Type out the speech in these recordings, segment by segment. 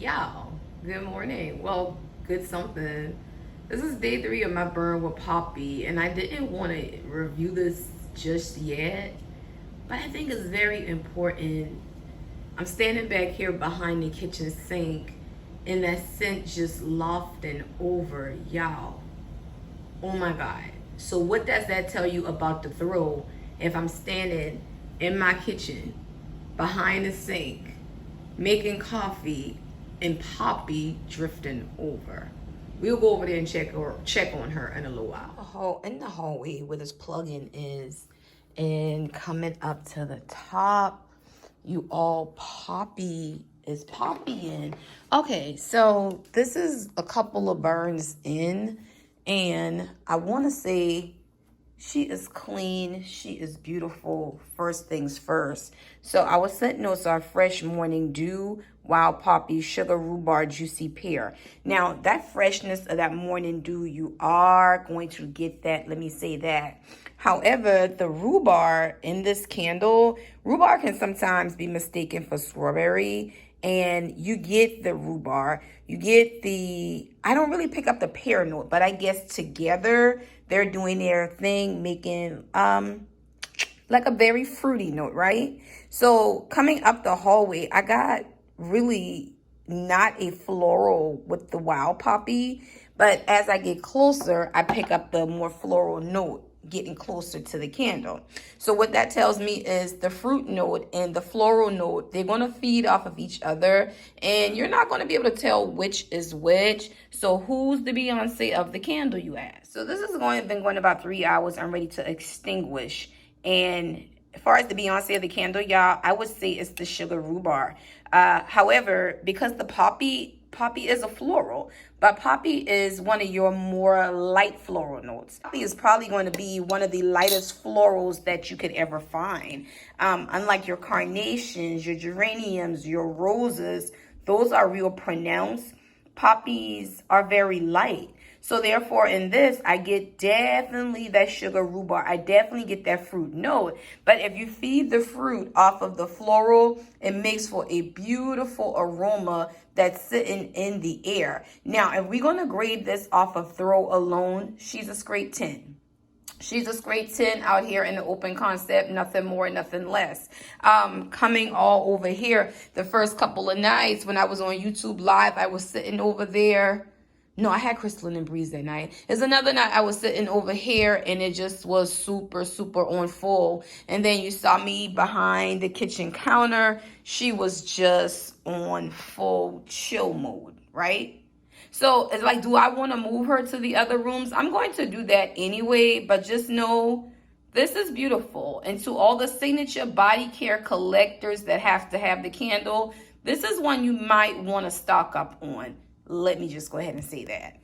Y'all, good morning. Well, good something. This is day 3 of my burn with Poppy, and I didn't want to review this just yet, but I think it's very important. I'm standing back here behind the kitchen sink, and that scent just lofting over, y'all. Oh my God. So, what does that tell you about the throw if I'm standing in my kitchen behind the sink making coffee and Poppy drifting over? We'll go over there and check on her in a little while. In the hallway where this plug-in is, and coming up to the top, you all, Poppy is popping. Okay, so this is a couple of burns in, and I want to say she is clean. She is beautiful. First things first. So our scent notes are fresh morning dew, wild poppy, sugar rhubarb, juicy pear. Now that freshness of that morning dew, you are going to get that. Let me say that. However, the rhubarb in this candle, rhubarb can sometimes be mistaken for strawberry, and you get the rhubarb. You get the, I don't really pick up the pear note, but I guess together they're doing their thing, making like a very fruity note, right? So coming up the hallway, I got really not a floral with the wild poppy, but as I get closer, I pick up the more floral note getting closer to the candle. So what that tells me is the fruit note and the floral note, they're going to feed off of each other, and you're not going to be able to tell which is which. So who's the Beyonce of the candle, you ask? So this is been going about 3 hours. I'm ready to extinguish. And as far as the Beyonce of the candle, y'all, I would say it's the sugar rhubarb. However, because the poppy is a floral, but poppy is one of your more light floral notes. Poppy is probably going to be one of the lightest florals that you could ever find. Unlike your carnations, your geraniums, your roses, those are real pronounced. Poppies are very light. So therefore in this, I get definitely that sugar rhubarb. I definitely get that fruit note. But if you feed the fruit off of the floral, it makes for a beautiful aroma that's sitting in the air. Now, if we're going to grade this off of throw alone, she's a straight 10. She's a straight 10 out here in the open concept, nothing more, nothing less. Coming all over here, the first couple of nights when I was on YouTube Live, I was sitting over there. No, I had Crystalline and Breeze that night. It's another night I was sitting over here, and it just was super, super on full. And then you saw me behind the kitchen counter. She was just on full chill mode, right? So it's like, do I want to move her to the other rooms? I'm going to do that anyway, but just know this is beautiful. And to all the signature body care collectors that have to have the candle, this is one you might want to stock up on. Let me just go ahead and say that.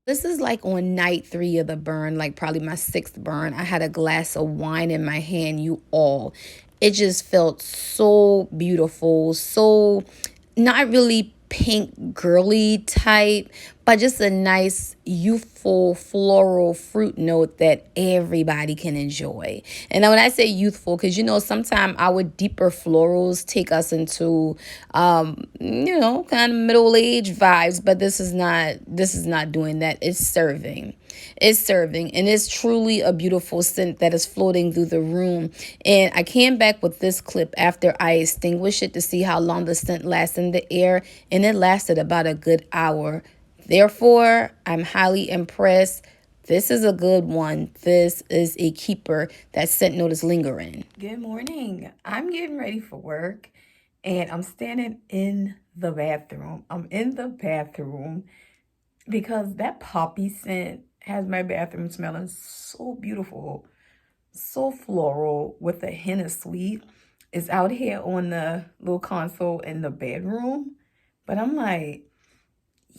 This is like on night 3 of the burn, like probably my 6th burn. I had a glass of wine in my hand, you all. It just felt so beautiful, so not really pink girly type, but just a nice youthful floral fruit note that everybody can enjoy. And when I say youthful, because sometimes our deeper florals take us into kind of middle-aged vibes, but this is not doing that. It's serving, and it's truly a beautiful scent that is floating through the room. And I came back with this clip after I extinguished it to see how long the scent lasts in the air, and it lasted about a good hour. Therefore, I'm highly impressed. This is a good one. This is a keeper. That scent note is lingering. Good morning. I'm getting ready for work, and I'm standing in the bathroom. I'm in the bathroom because that poppy scent has my bathroom smelling so beautiful, so floral with a hint of sweet. It's out here on the little console in the bedroom, but I'm like,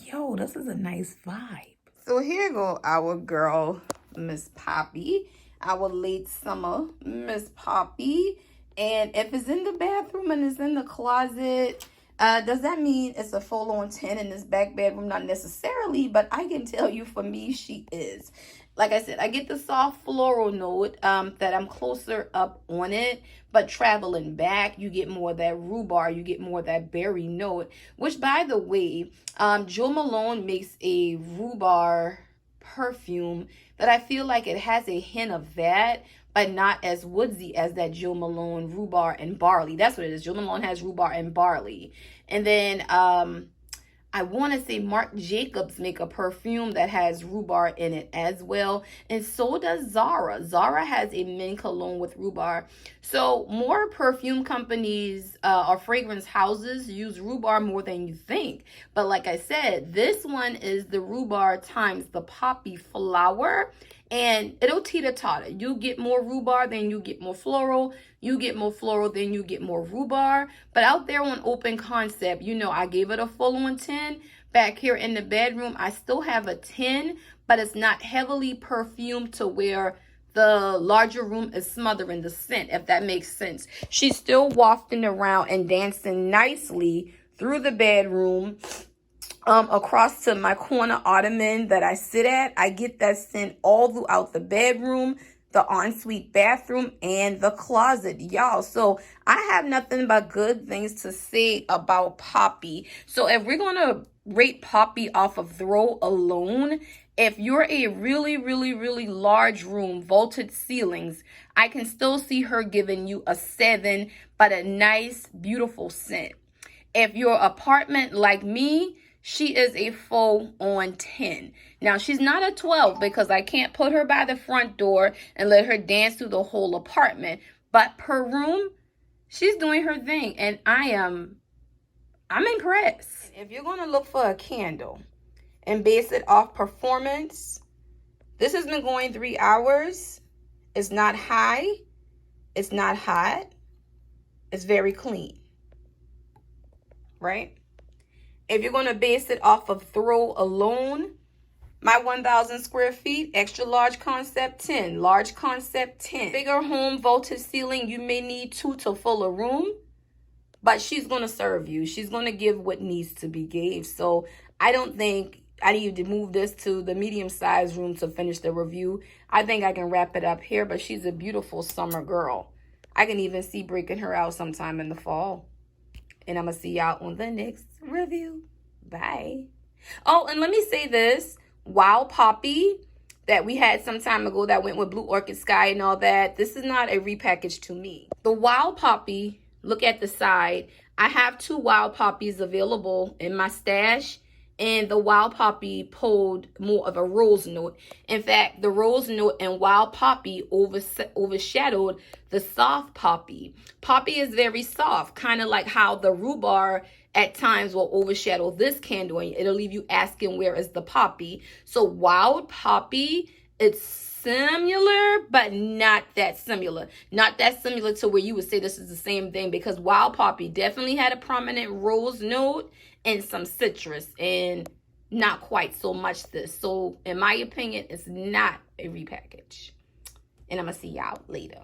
yo, this is a nice vibe. So here go our girl, Miss Poppy, our late summer Miss Poppy. And if it's in the bathroom and it's in the closet, does that mean it's a full-on 10 in this back bedroom? Not necessarily, but I can tell you for me, she is. Like I said, I get the soft floral note that I'm closer up on it, but traveling back, you get more of that rhubarb, you get more of that berry note, which, by the way, Jo Malone makes a rhubarb perfume that I feel like it has a hint of that, but not as woodsy as that Jo Malone rhubarb and barley. That's what it is. Jo Malone has rhubarb and barley. And then I want to say Marc Jacobs make a perfume that has rhubarb in it as well. And so does Zara. Zara has a mint cologne with rhubarb. So more perfume companies or fragrance houses use rhubarb more than you think. But like I said, this one is the rhubarb times the poppy flower. And it'll teeter-totter. You get more rhubarb, then you get more floral. You get more floral, then you get more rhubarb. But out there on Open Concept, you know, I gave it a full-on 10. Back here in the bedroom, I still have a 10, but it's not heavily perfumed to where the larger room is smothering the scent, if that makes sense. She's still wafting around and dancing nicely through the bedroom. Across to my corner ottoman that I sit at. I get that scent all throughout the bedroom, the ensuite bathroom, and the closet, y'all. So I have nothing but good things to say about Poppy. So if we're going to rate Poppy off of throw alone, if you're a really, really, really large room, vaulted ceilings, I can still see her giving you a 7, but a nice, beautiful scent. If your apartment like me, she is a full on 10. Now, she's not a 12 because I can't put her by the front door and let her dance through the whole apartment. But per room, she's doing her thing. And I'm impressed. If you're going to look for a candle and base it off performance, this has been going 3 hours. It's not high. It's not hot. It's very clean. Right? If you're going to base it off of throw alone, my 1,000 square feet, extra large concept 10, large concept 10. Bigger home, vaulted ceiling, you may need 2 to fill a room, but she's going to serve you. She's going to give what needs to be gave. So I don't think I need to move this to the medium-sized room to finish the review. I think I can wrap it up here, but she's a beautiful summer girl. I can even see breaking her out sometime in the fall. And I'm going to see y'all on the next review. Bye. Oh, and let me say this. Wild Poppy that we had some time ago that went with Blue Orchid Sky and all that, this is not a repackage to me. The Wild Poppy, look at the side. I have 2 Wild Poppies available in my stash. And the Wild Poppy pulled more of a rose note. In fact, the rose note and Wild Poppy overshadowed the soft Poppy. Poppy is very soft, kind of like how the rhubarb at times will overshadow this candle. And it'll leave you asking, where is the Poppy? So Wild Poppy, it's similar, but not that similar. Not that similar to where you would say this is the same thing, because Wild Poppy definitely had a prominent rose note and some citrus, and not quite so much this. So in my opinion, it's not a repackage. And I'm gonna see y'all later.